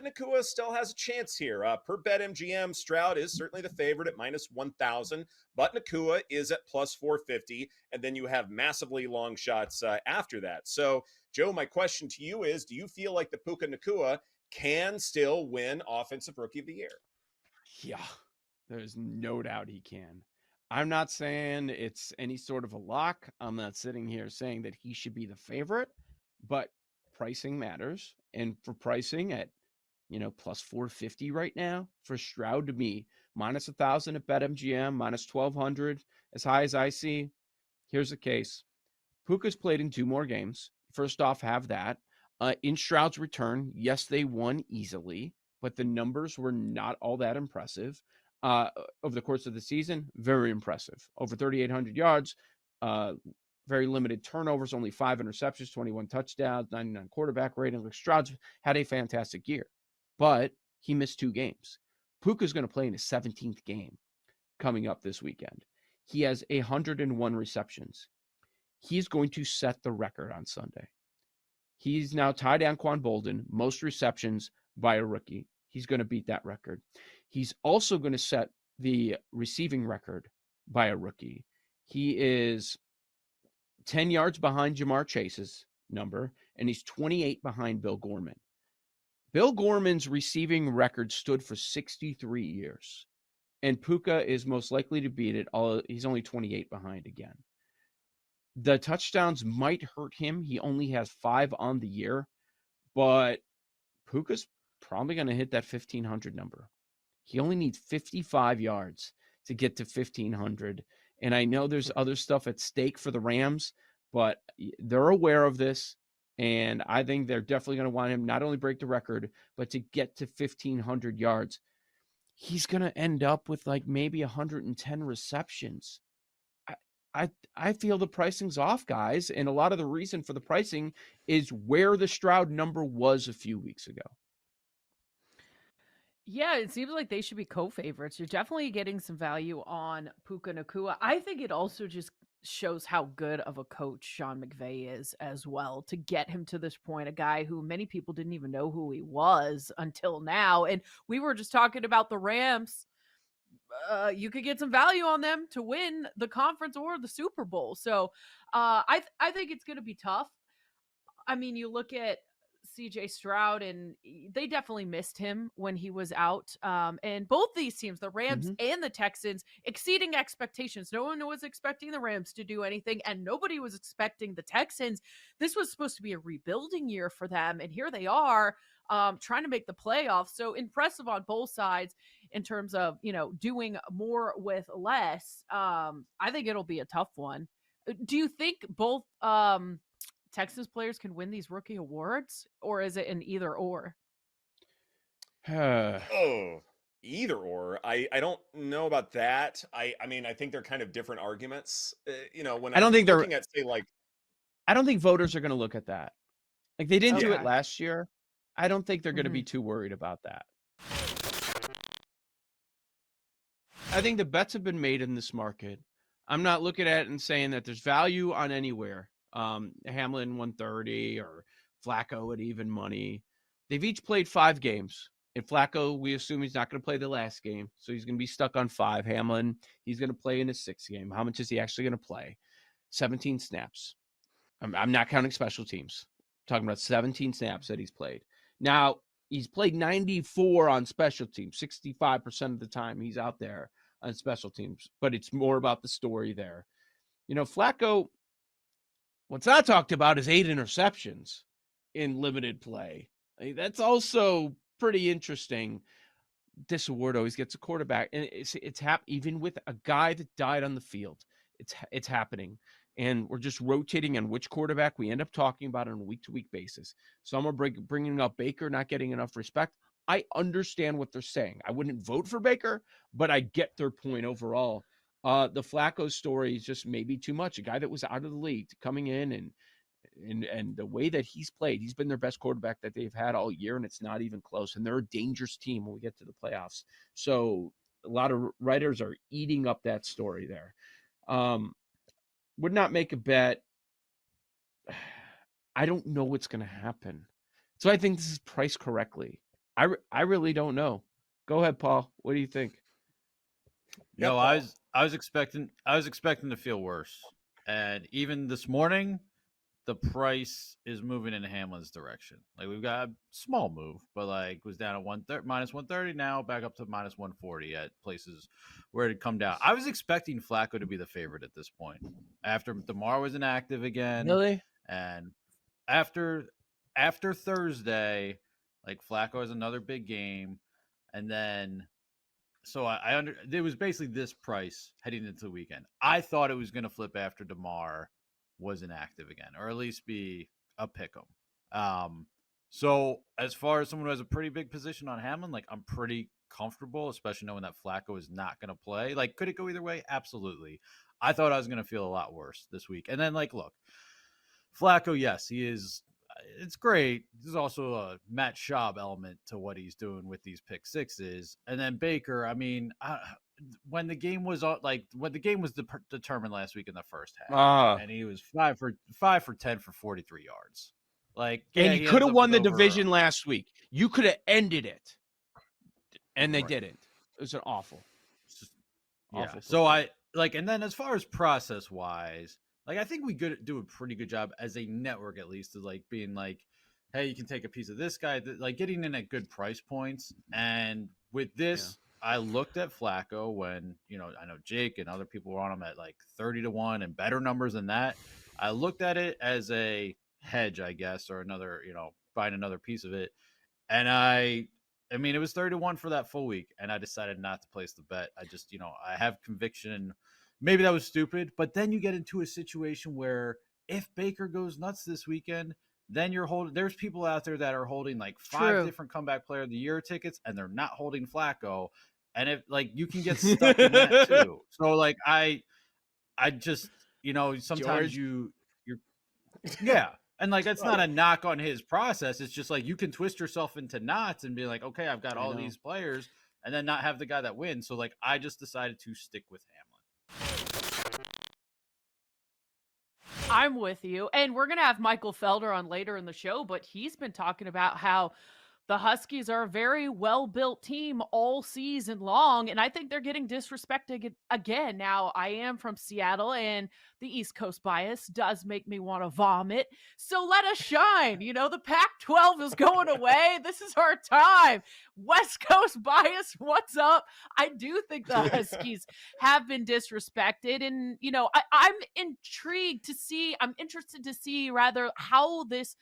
Puka Nacua still has a chance here. Per BetMGM, Stroud is certainly the favorite at minus 1,000, but Nacua is at plus 450, and then you have massively long shots after that. So, Joe, my question to you is, do you feel like the Puka Nacua can still win Offensive Rookie of the Year? Yeah, there's no doubt he can. I'm not saying it's any sort of a lock. I'm not sitting here saying that he should be the favorite, but pricing matters. And for pricing at, plus 450 right now for Stroud to be minus 1,000 at BetMGM, minus 1,200 as high as I see. Here's the case. Puka's played in 2 more games. First off, have that. In Stroud's return, yes, they won easily, but the numbers were not all that impressive. Over the course of the season, very impressive. Over 3,800 yards, very limited turnovers, only 5 interceptions, 21 touchdowns, 99 quarterback rating. Like Stroud's had a fantastic year, but he missed 2 games. Puka's going to play in his 17th game coming up this weekend. He has 101 receptions. He's going to set the record on Sunday. He's now tied Anquan Bolden, most receptions by a rookie. He's going to beat that record. He's also going to set the receiving record by a rookie. He is 10 yards behind Jamar Chase's number, and he's 28 behind Bill Gorman. Bill Gorman's receiving record stood for 63 years, and Puka is most likely to beat it. He's only 28 behind again. The touchdowns might hurt him. He only has 5 on the year, but Puka's probably going to hit that 1,500 number. He only needs 55 yards to get to 1,500. And I know there's other stuff at stake for the Rams, but they're aware of this. And I think they're definitely going to want him not only break the record, but to get to 1,500 yards. He's going to end up with like maybe 110 receptions. I feel the pricing's off, guys. And a lot of the reason for the pricing is where the Stroud number was a few weeks ago. Yeah, it seems like they should be co-favorites. You're definitely getting some value on Puka Nacua. I think it also just shows how good of a coach Sean McVay is as well to get him to this point, a guy who many people didn't even know who he was until now. And we were just talking about the Rams. You could get some value on them to win the conference or the Super Bowl. So I think it's going to be tough. I mean, you look at CJ Stroud, and they definitely missed him when he was out. And both these teams, the Rams and the Texans, exceeding expectations. No one was expecting the Rams to do anything, and nobody was expecting the Texans. This was supposed to be a rebuilding year for them, and here they are trying to make the playoffs. So impressive on both sides in terms of, doing more with less. I think it'll be a tough one. Do you think both Texas players can win these rookie awards, or is it an either or? Either or. I don't know about that. I mean, I think they're kind of different arguments. When I'm looking at, say, like, I don't think voters are going to look at that. Like, they didn't do it last year. I don't think they're going to be too worried about that. I think the bets have been made in this market. I'm not looking at it and saying that there's value on anywhere. Hamlin 130 or Flacco at even money. They've each played 5 games. And Flacco, we assume he's not going to play the last game, so he's going to be stuck on 5. Hamlin, he's going to play in his 6th game. How much is he actually going to play? 17 snaps. I'm not counting special teams. I'm talking about 17 snaps that he's played. Now, he's played 94 on special teams. 65% of the time he's out there on special teams, but it's more about the story there. Flacco, what's not talked about is 8 interceptions in limited play. That's also pretty interesting. This award always gets a quarterback, and it's even with a guy that died on the field. It's happening, and we're just rotating on which quarterback we end up talking about on a week-to-week basis. Some are bringing up Baker not getting enough respect. I understand what they're saying. I wouldn't vote for Baker, but I get their point overall. The Flacco story is just maybe too much. A guy that was out of the league coming in and the way that he's played, he's been their best quarterback that they've had all year, and it's not even close. And they're a dangerous team when we get to the playoffs. So a lot of writers are eating up that story there. Would not make a bet. I don't know what's going to happen. So I think this is priced correctly. I really don't know. Go ahead, Paul. What do you think? Yeah, No, Paul. I was expecting to feel worse. And even this morning, the price is moving in Hamlin's direction. Like we've got a small move, but like was down at minus 130 now, back up to minus 140 at places where it had come down. I was expecting Flacco to be the favorite at this point. After DeMar was inactive again, Really? and after Thursday, like Flacco has another big game, and then so it was basically this price heading into the weekend. I thought it was going to flip after DeMar was inactive again, or at least be a pick 'em. So as far as someone who has a pretty big position on Hamlin, like I'm pretty comfortable, especially knowing that Flacco is not going to play. Like, could it go either way? Absolutely. I thought I was going to feel a lot worse this week, and then like, look, Flacco, yes, he is. It's great. There's also a Matt Schaub element to what he's doing with these pick sixes, and then Baker. I mean, when the game was determined last week in the first half, and he was 5 for 10 for 43 yards. Like, yeah, And you he could ends have up won with the over division last week. You could have ended it, and they Right. didn't. It was an awful. Yeah. Awful So performance. and then as far as process wise, like I think we do a pretty good job as a network at least of like being like, hey, you can take a piece of this guy, like getting in at good price points. And with this, I looked at Flacco when I know Jake and other people were on him at like 30-1 and better numbers than that. I looked at it as a hedge, I guess, or another buying another piece of it, and I mean, it was 30-1 for that full week, and I decided not to place the bet. I just, I have conviction. Maybe that was stupid, but then you get into a situation where if Baker goes nuts this weekend, then there's people out there that are holding like 5 True. different comeback player of the year tickets, and they're not holding Flacco. And if like you can get stuck in that too. So like I just, sometimes George? you're yeah. And like that's not a knock on his process. It's just like you can twist yourself into knots and be like, okay, I've got all these players, and then not have the guy that wins. So like I just decided to stick with Hamlin. I'm with you. And we're going to have Michael Felder on later in the show, but he's been talking about how the Huskies are a very well-built team all season long, and I think they're getting disrespected again. Now, I am from Seattle, and the East Coast bias does make me want to vomit. So let us shine. The Pac-12 is going away. This is our time. West Coast bias, what's up? I do think the Huskies have been disrespected, and I'm interested to see rather how this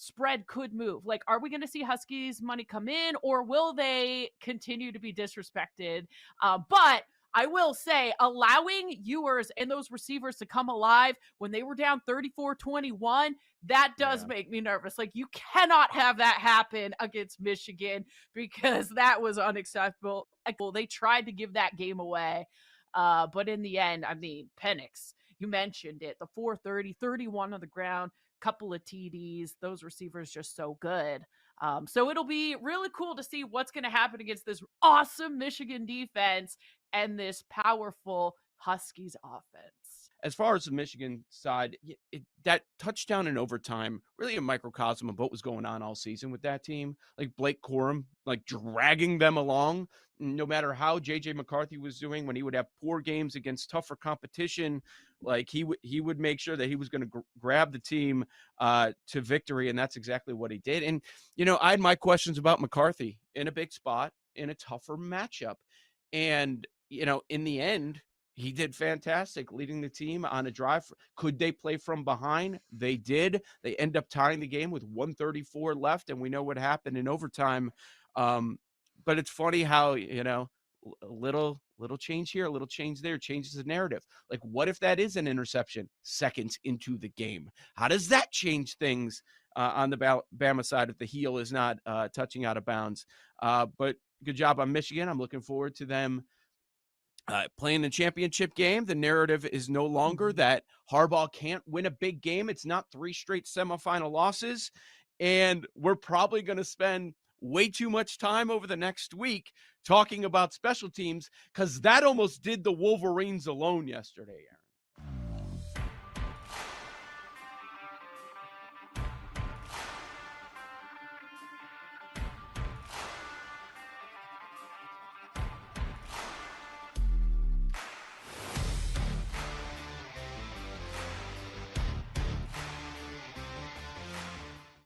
spread could move. Like, are we going to see Huskies money come in, or will they continue to be disrespected? But I will say, allowing Ewers and those receivers to come alive when they were down 34-21, that does make me nervous. Like, you cannot have that happen against Michigan because that was unacceptable. They tried to give that game away. But in the end, I mean, Penix, you mentioned it, the 430, 31 on the ground, couple of TDs. Those receivers just so good. So it'll be really cool to see what's going to happen against this awesome Michigan defense and this powerful Huskies offense. As far as the Michigan side, that touchdown in overtime, really a microcosm of what was going on all season with that team. Like Blake Corum, like dragging them along, no matter how J.J. McCarthy was doing when he would have poor games against tougher competition. Like he would make sure that he was going to grab the team to victory, and that's exactly what he did. And, I had my questions about McCarthy in a big spot in a tougher matchup. And, in the end, he did fantastic leading the team on a drive. Could they play from behind? They did. They end up tying the game with 1:34 left, and we know what happened in overtime. But it's funny how, a little change here, a little change there changes the narrative. Like, what if that is an interception seconds into the game? How does that change things on the Bama side if the heel is not touching out of bounds? But good job on Michigan. I'm looking forward to them playing the championship game. The narrative is no longer that Harbaugh can't win a big game. It's not 3 straight semifinal losses. And we're probably going to spend way too much time over the next week talking about special teams because that almost did the Wolverines alone yesterday, Aaron.